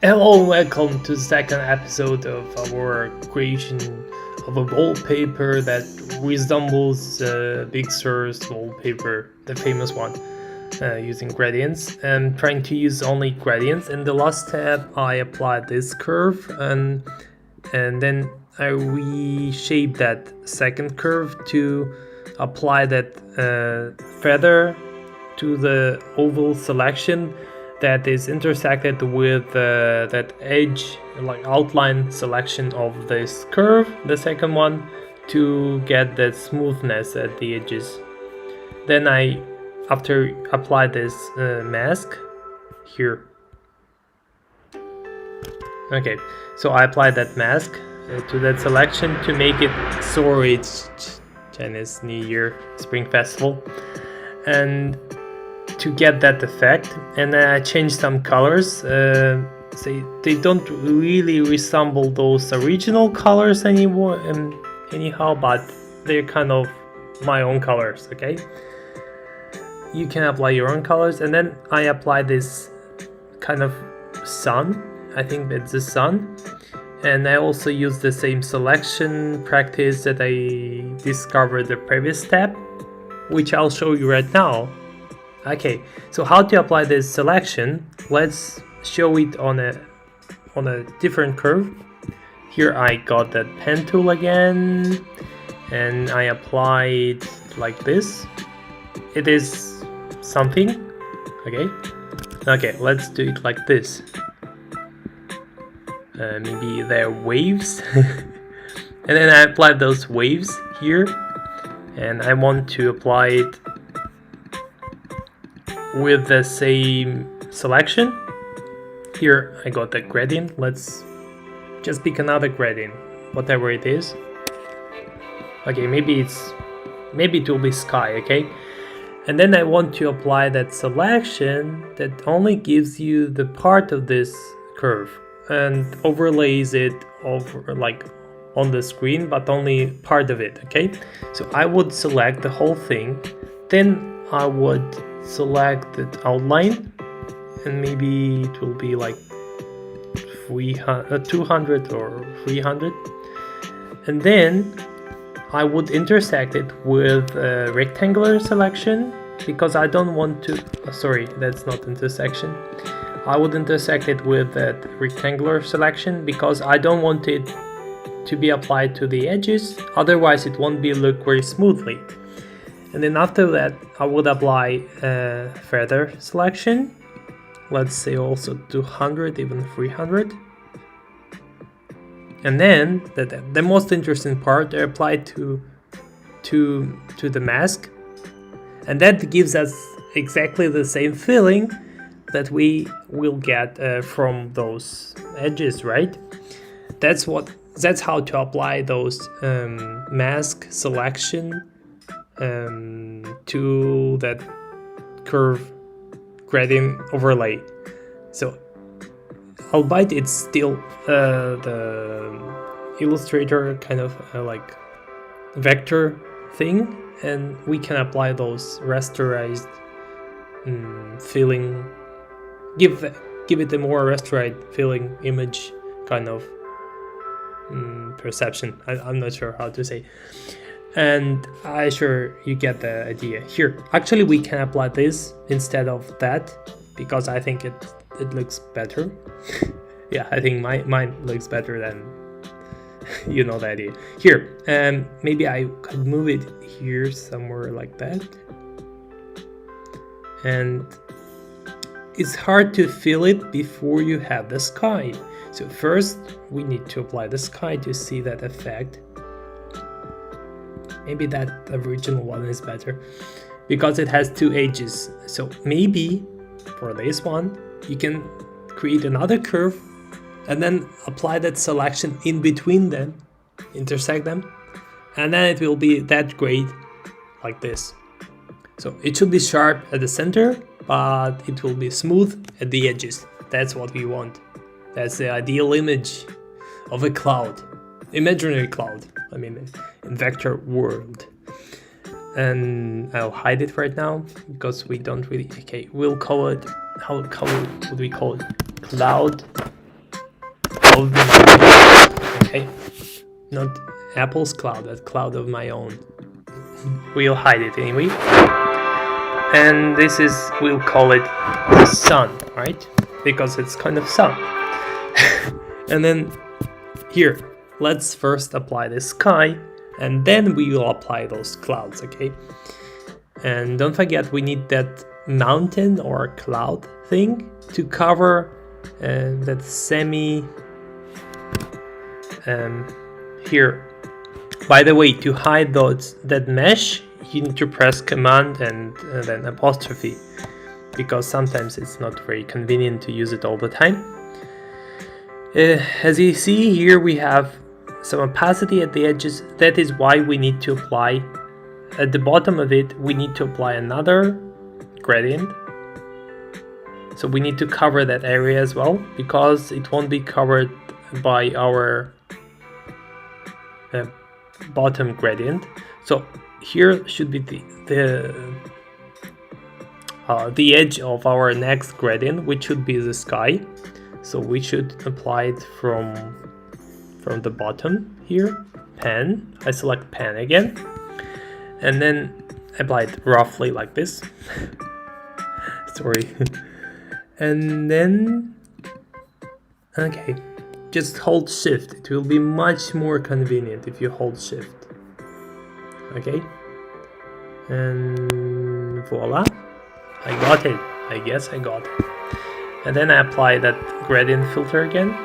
Hello and welcome to the second episode of our creation of a wallpaper that resembles Big Sur's wallpaper, the famous one, using gradients. I'm trying to use only gradients. In the last step, I applied this curve and then I reshaped that second curve to apply that feather to the oval selection that is intersected with that edge, like outline selection of this curve, the second one, to get that smoothness at the edges. Then I, after apply this mask here. Okay, so I applied that mask to that selection to make it Chinese New Year Spring Festival, and to get that effect. And then I changed some colors. They don't really resemble those original colors anymore, anyhow, but they're kind of my own colors. Okay, you can apply your own colors, and then I apply this kind of sun. I think it's the sun, and I also use the same selection practice that I discovered the previous step, which I'll show you right now. Okay, so how to apply this selection? Let's show it on a different curve. Here I got that pen tool again, and I applied like this. It is something. Okay, let's do it like this. Maybe they're waves. And then I applied those waves here, and I want to apply it with the same selection. Here I got the gradient. Let's just pick another gradient, whatever it is. Okay, maybe it will be sky. Okay, and then I want to apply that selection that only gives you the part of this curve and overlays it over like on the screen, but only part of it. Okay, so I would select the whole thing, then I would select the outline, and maybe it will be like 200 or 300, and then I would intersect it with a rectangular selection, because I don't want to sorry, that's not intersection. I would intersect it with that rectangular selection because I don't want it to be applied to the edges, otherwise it won't be look very smoothly. And then after that, I would apply a feather selection. Let's say also 200, even 300. And then the most interesting part, I apply to the mask, and that gives us exactly the same feeling that we will get from those edges, right? That's how to apply those mask selection to that curve gradient overlay. So albeit it's still the Illustrator kind of like vector thing, and we can apply those rasterized feeling, give it a more rasterized feeling image kind of perception. I'm not sure how to say, and I'm sure you get the idea here. Actually, we can apply this instead of that because I think it looks better. Yeah, I think mine looks better than you know the idea. Here, maybe I could move it here somewhere like that, and it's hard to feel it before you have the sky. So first we need to apply the sky to see that effect. Maybe that original one is better because it has two edges. So maybe for this one you can create another curve and then apply that selection in between them, intersect them, and then it will be that grade like this. So it should be sharp at the center, but it will be smooth at the edges. That's what we want. That's the ideal image of a cloud, imaginary cloud, I mean in vector world. And I'll hide it right now because we don't really, okay, we'll call it, how would we call it? Cloud of my own. Okay, not Apple's cloud, that cloud of my own. We'll hide it anyway. And this is, we'll call it the sun, right? Because it's kind of sun. And then here, let's first apply the sky, and then we will apply those clouds, okay? And don't forget, we need that mountain or cloud thing to cover that semi here. By the way, to hide that mesh, you need to press Command and then apostrophe, because sometimes it's not very convenient to use it all the time. As you see here, we have some opacity at the edges. That is why we need to apply, at the bottom of it, we need to apply another gradient. So we need to cover that area as well, because it won't be covered by our bottom gradient. So here should be the edge of our next gradient, which should be the sky. So we should apply it from the bottom here. Pen, I select pen again, and then apply it roughly like this. Sorry. And then, okay, just hold shift. It will be much more convenient if you hold shift. Okay, and voila, I got it. I guess I got it. And then I apply that gradient filter again,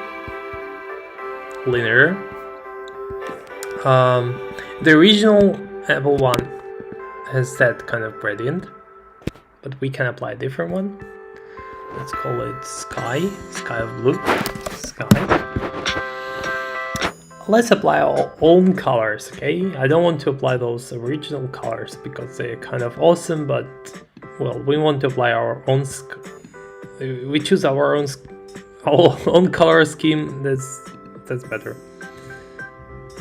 linear. The original Apple one has that kind of gradient, but we can apply a different one. Let's call it sky of blue, sky. Let's apply our own colors, okay? I don't want to apply those original colors because they're kind of awesome, but well, we want to apply our own. We choose our own color scheme. That's better.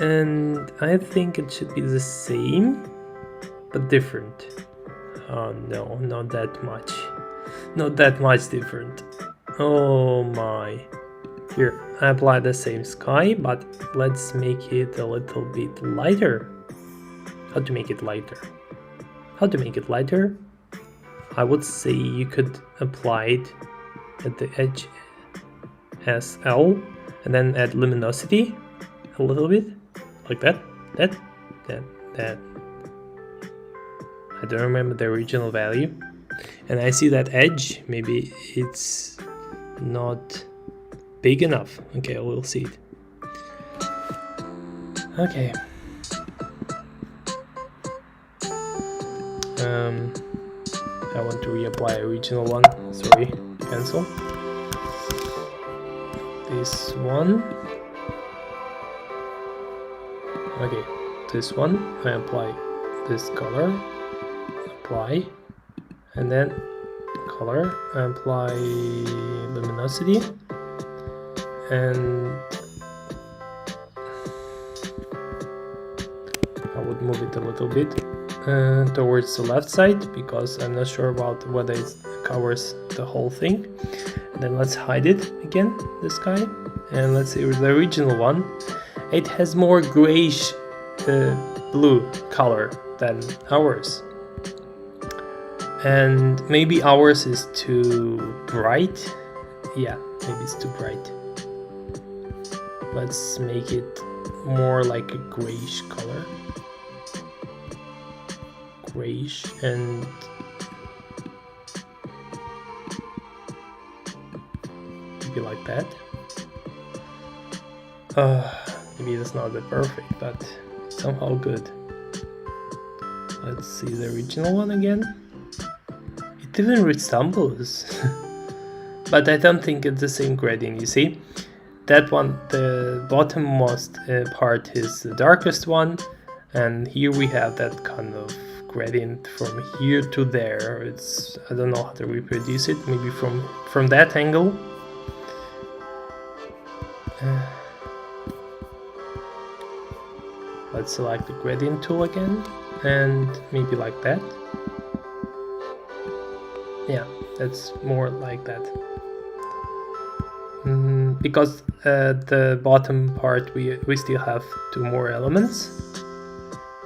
And I think it should be the same, but different. Oh no, not that much. Not that much different. Oh my. Here, I apply the same sky, but let's make it a little bit lighter. How to make it lighter? How to make it lighter? I would say you could apply it at the edge as L, and then add luminosity a little bit, like that. That. I don't remember the original value. And I see that edge, maybe it's not big enough. Okay, we'll see it. Okay. I want to reapply original one. Sorry, cancel. This one. Okay, this one. I apply this color. Apply. And then color, apply luminosity, and I would move it a little bit towards the left side, because I'm not sure about whether it covers the whole thing. And then let's hide it again, the sky, and let's see the original one. It has more grayish blue color than ours. And maybe ours is too bright. Yeah, maybe it's too bright. Let's make it more like a grayish color. Grayish, and maybe like that. Maybe that's not the perfect, but somehow good. Let's see the original one again. It even resembles, but I don't think it's the same gradient. You see, that one, the bottommost part is the darkest one, and here we have that kind of gradient from here to there. It's, I don't know how to reproduce it. Maybe from that angle. Let's select the gradient tool again, and maybe like that. Yeah, that's more like that. because the bottom part we still have 2 more elements.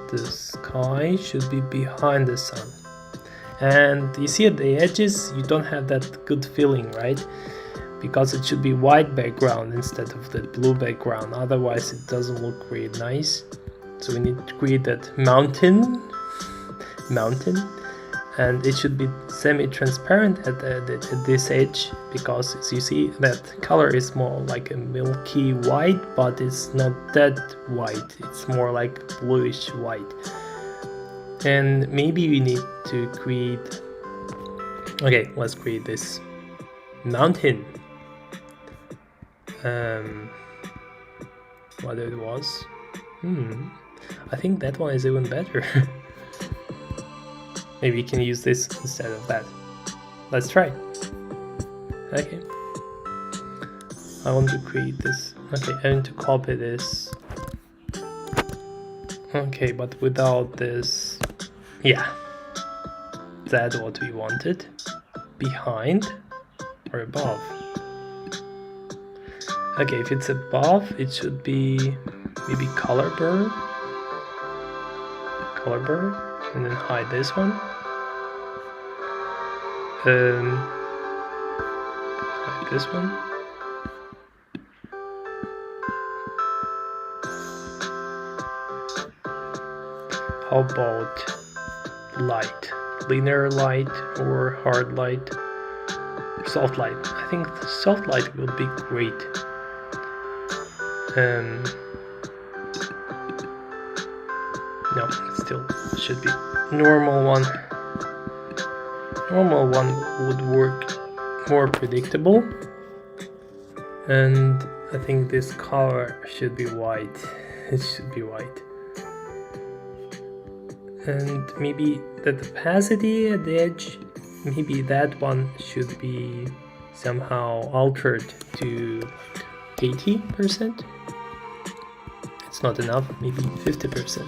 The sky should be behind the sun. And you see at the edges you don't have that good feeling, right? Because it should be white background instead of the blue background, otherwise it doesn't look really nice. So we need to create that mountain, and it should be semi-transparent at this edge, because as you see that color is more like a milky white, but it's not that white, it's more like bluish white. And maybe we need to create, okay, let's create this mountain. What it was, I think that one is even better. Maybe we can use this instead of that. Let's try. Okay, I want to create this. Okay, I want to copy this. Okay, but without this. Yeah, that's what we wanted. Behind or above. Okay, if it's above, it should be maybe color blur, and then hide this one. Hide this one. How about light? Linear light or hard light? Soft light. I think the soft light will be great. No, still should be normal one. Normal one would work more predictable. And I think this color should be white. It should be white. And maybe the opacity at the edge, maybe that one should be somehow altered to 80%. It's not enough, maybe 50%.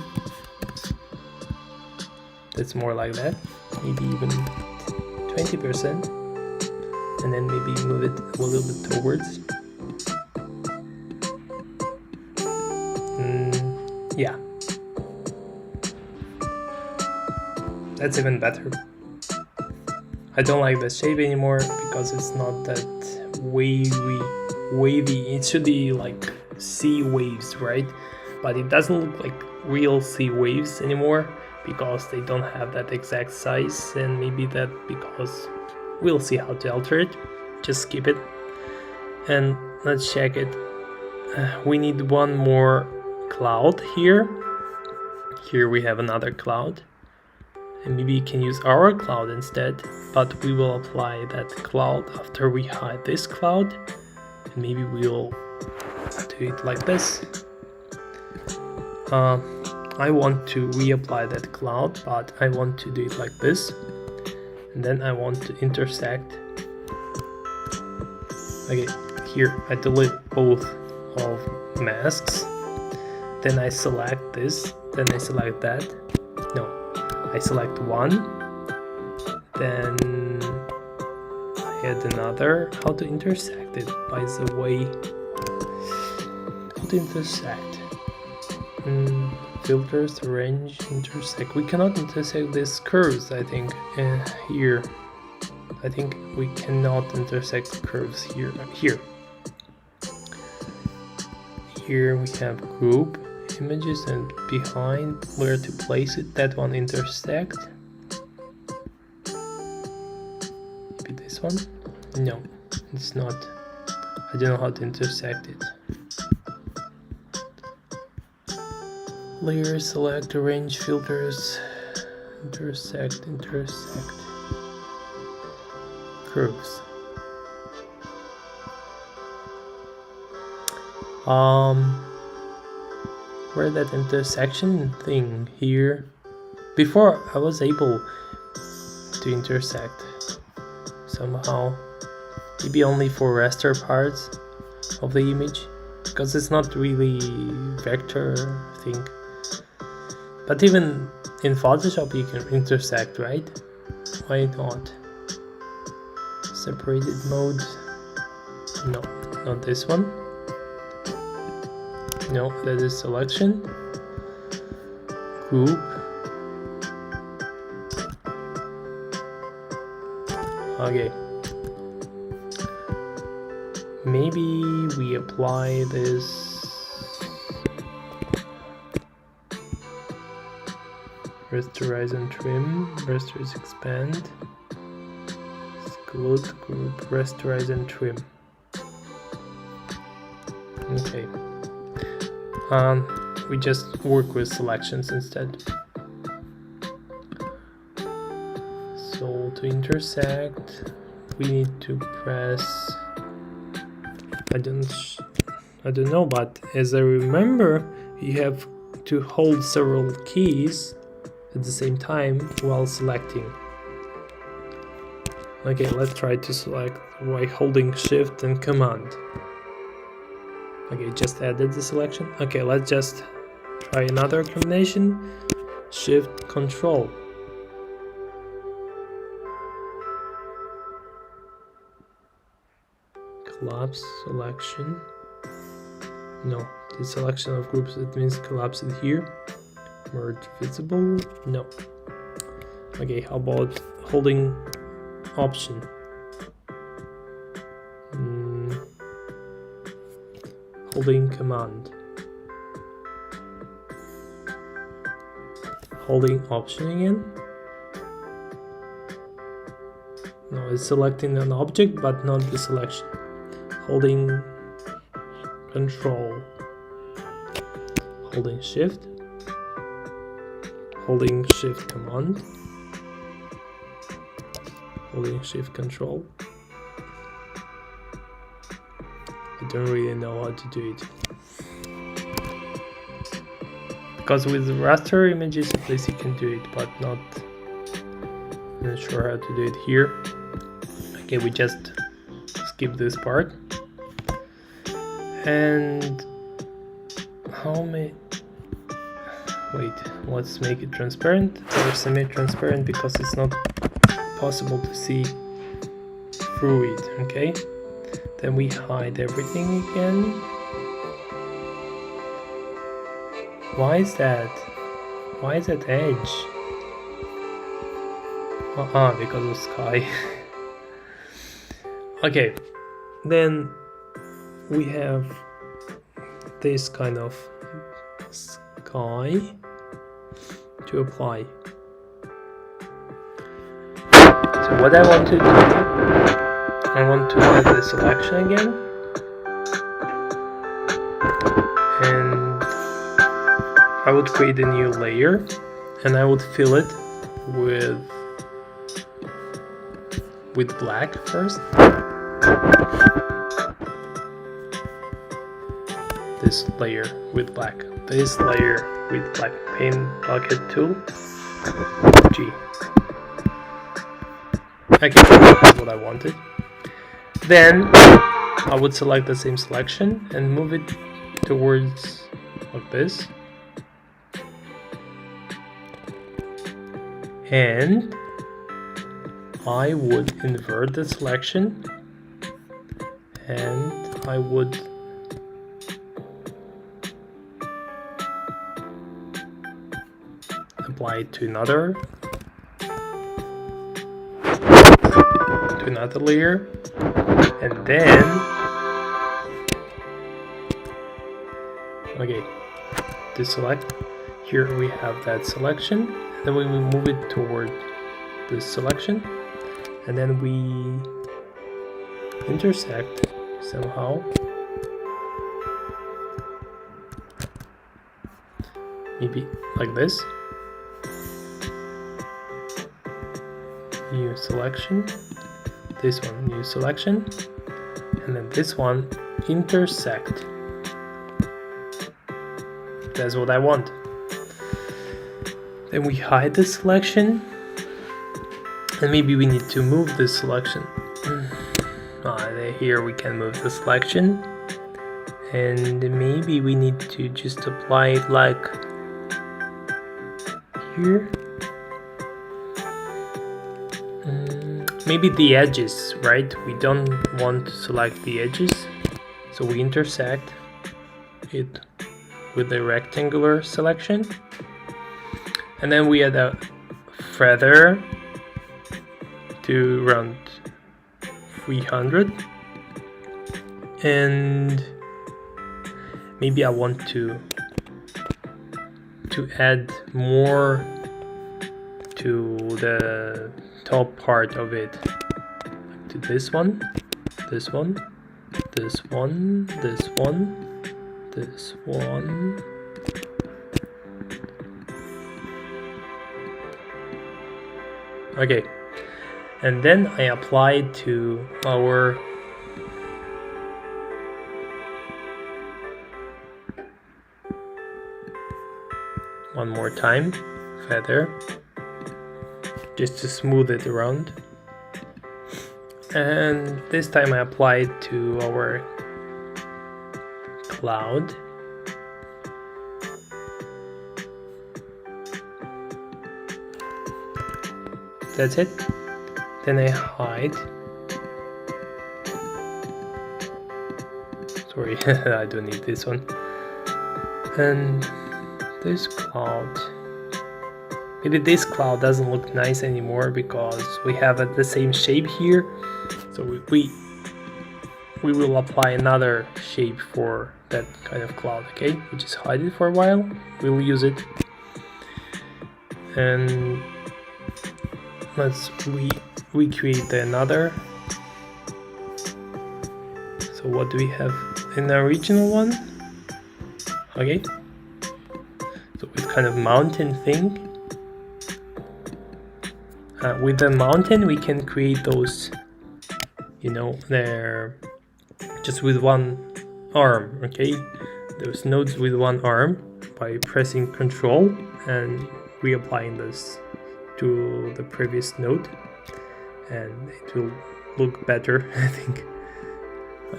That's more like that, maybe even 20%, and then maybe move it a little bit towards. Yeah, that's even better. I don't like the shape anymore because it's not that wavy. It should be like sea waves, right? But it doesn't look like real sea waves anymore because they don't have that exact size, and maybe that because we'll see how to alter it. Just skip it and let's check it. We need one more cloud here. Here we have another cloud, and maybe you can use our cloud instead, but we will apply that cloud after we hide this cloud, and maybe we'll do it like this. I want to reapply that cloud, but I want to do it like this, and then I want to intersect. Okay, here I delete both of masks, then I select this, then I select that. No, I select one, then I add another. How to intersect it, by the way? How to intersect? Filters, range, intersect. We cannot intersect these curves, I think. Here, I think we cannot intersect curves here. Here we have group images, and behind where to place it, that one intersect. Maybe this one? No, it's not. I don't know how to intersect it. Layer, select, arrange, filters, intersect, curves. Where that intersection thing here? Before I was able to intersect somehow, maybe only for raster parts of the image, because it's not really vector thing. But even in Photoshop you can intersect, right? Why not? Separated mode? No, not this one. No, that is selection, group, okay. Maybe we apply this rasterize and trim, rasterize expand, exclude group, rasterize and trim. Okay. We just work with selections instead. So to intersect, we need to press. I don't know, but as I remember, you have to hold several keys at the same time while selecting. Okay, let's try to select while holding Shift and Command. Okay, just added the selection. Okay, let's just try another combination. Shift Control. Collapse selection. No, the selection of groups, it means collapse it here. Merge visible. No. Okay, how about holding Option? Holding Command. Holding Option again. No, it's selecting an object but not the selection. Holding Control. Holding Shift. Holding Shift Command. Holding Shift Control. I don't really know how to do it. Because with raster images at least you can do it, but I'm not sure how to do it here. Okay, we just skip this part. And how may wait, let's make it transparent or semi-transparent because it's not possible to see through it. Okay, then we hide everything again. Why is that? Why is that edge? Because of sky. Okay, then we have this kind of sky to apply. So what I want to do, I want to add the selection again, and I would create a new layer and I would fill it with black first. This layer with black. This layer with black. Paint bucket tool. G. Okay, that's what I wanted. Then I would select the same selection and move it towards like this. And I would invert the selection and I would apply it to another layer, and then okay, to select here we have that selection, then we will move it toward this selection, and then we intersect somehow, maybe like this. New selection, this one new selection, and then this one intersect. That's what I want. Then we hide the selection, and maybe we need to move this selection. Here we can move the selection, and maybe we need to just apply it like here. Maybe the edges, right? We don't want to select the edges. So we intersect it with the rectangular selection, and then we add a feather to around 300, and maybe I want to add more to the top part of it, to this one, this one, this one, this one, this one. Okay, and then I apply it to our one more time, feather, just to smooth it around. And this time I apply it to our cloud. That's it. Then I hide. Sorry, I don't need this one. And this cloud. Maybe this cloud doesn't look nice anymore because we have the same shape here. So we will apply another shape for that kind of cloud, okay? We just hide it for a while. We'll use it. And let's recreate another. So what do we have in the original one? Okay. So with kind of mountain thing. With the mountain we can create those, you know, they're just with one arm, okay? Those nodes with one arm by pressing Control and reapplying this to the previous node, and it will look better, I think.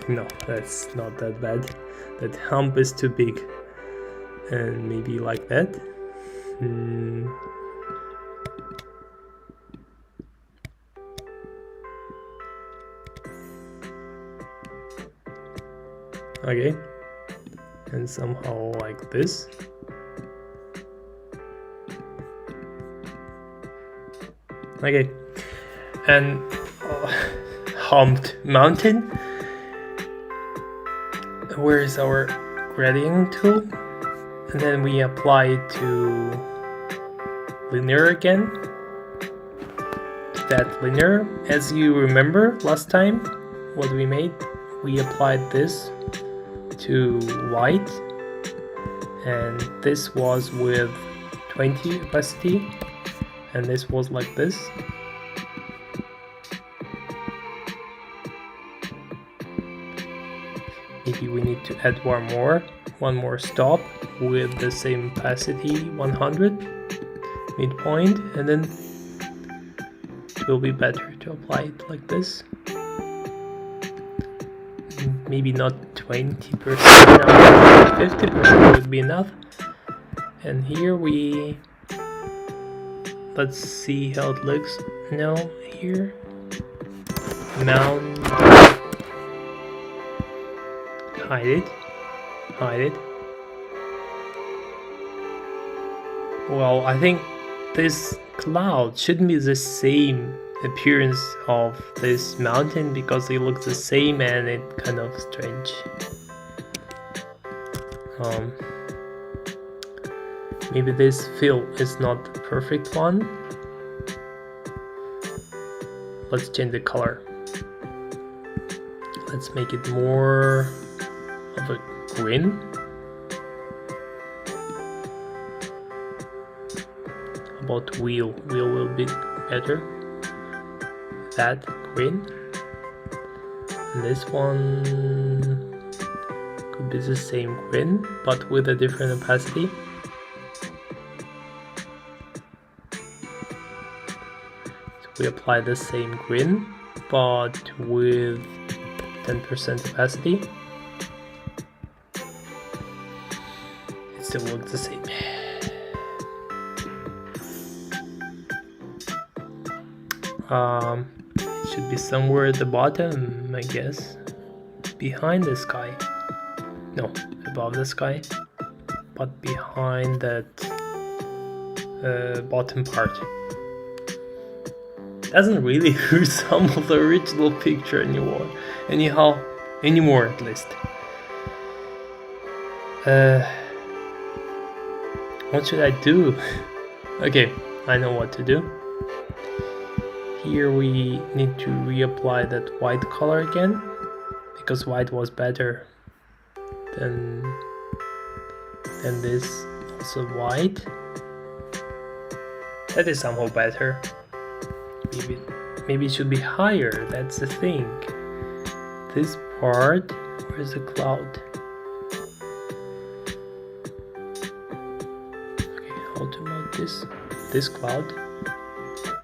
No, that's not that bad. That hump is too big, and maybe like that. Okay, and somehow like this. Okay, and humped mountain. Where is our gradient tool? And then we apply it to linear again. That linear, as you remember last time, what we made, we applied this to white, and this was with 20 opacity, and this was like this. Maybe we need to add one more stop with the same opacity, 100 midpoint, and then it will be better to apply it like this. Maybe not 20%, 50% would be enough. And here let's see how it looks now. Here, mount, hide it. Well, I think this cloud shouldn't be the same appearance of this mountain because they look the same and it kind of strange. Maybe this fill is not the perfect one. Let's change the color. Let's make it more of a green. How about wheel will be better. That green, and this one could be the same green but with a different opacity. So we apply the same green but with 10% opacity. It still looks the same. It should be somewhere at the bottom, I guess. behind the sky. No, above the sky, but behind that bottom part. Doesn't really resemble the original picture anymore at least. What should I do? Okay, I know what to do. Here we need to reapply that white color again, because white was better than this. Also white. That is somehow better. Maybe it should be higher, that's the thing. This part, where's the cloud? Okay, how to mount this cloud?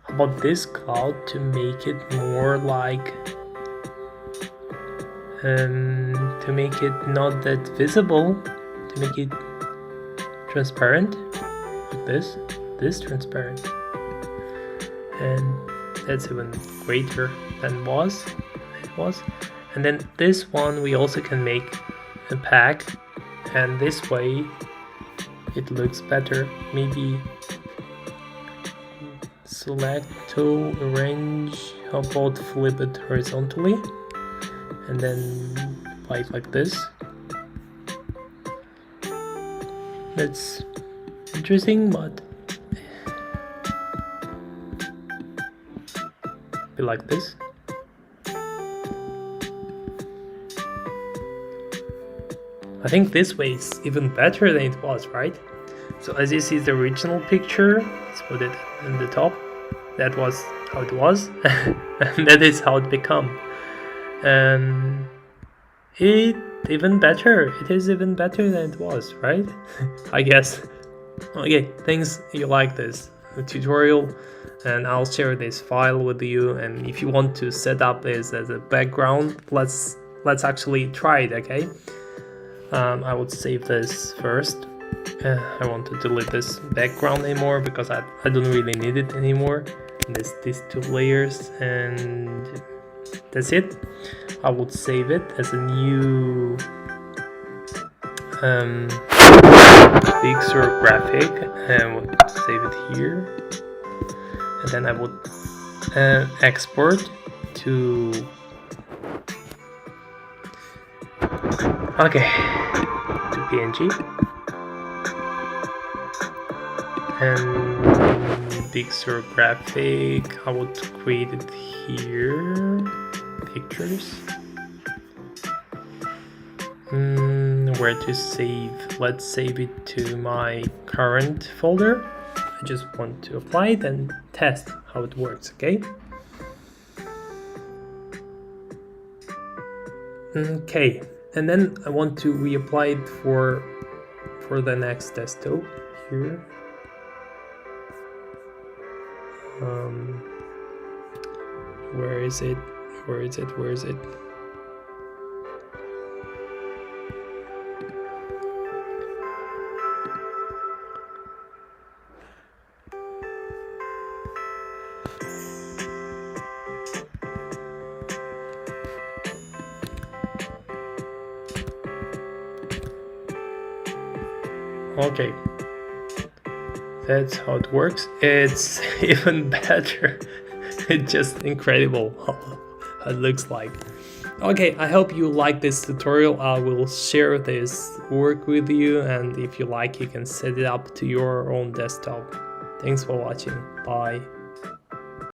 How about this cloud to make it more like, to make it not that visible, to make it transparent, like this transparent. And that's even greater than it was. And then this one we also can make a pack, and this way it looks better. Maybe select to arrange, how about flip it horizontally and then apply it like this. That's interesting, but be like this. I think this way is even better than it was, right? So as you see the original picture, let's put it in the top. That was how it was, and that is how it become. It is even better than it was, right? I guess. Okay, thanks you like this tutorial, and I'll share this file with you, and if you want to set up this as a background, let's actually try it, okay? I would save this first. I want to delete this background anymore because I don't really need it anymore. And there's these two layers, and that's it. I would save it as a new picture graphic, and would save it here, and then I would export to PNG, and picture graphic I would create it here, pictures. Where to save? Let's save it to my current folder. I just want to apply it and test how it works, okay? Okay, and then I want to reapply it for the next desktop here. Where is it? Okay, that's how it works. It's even better. It's just incredible how it looks like. Okay, I hope you like this tutorial. I will share this work with you, and if you like, you can set it up to your own desktop. Thanks for watching. Bye.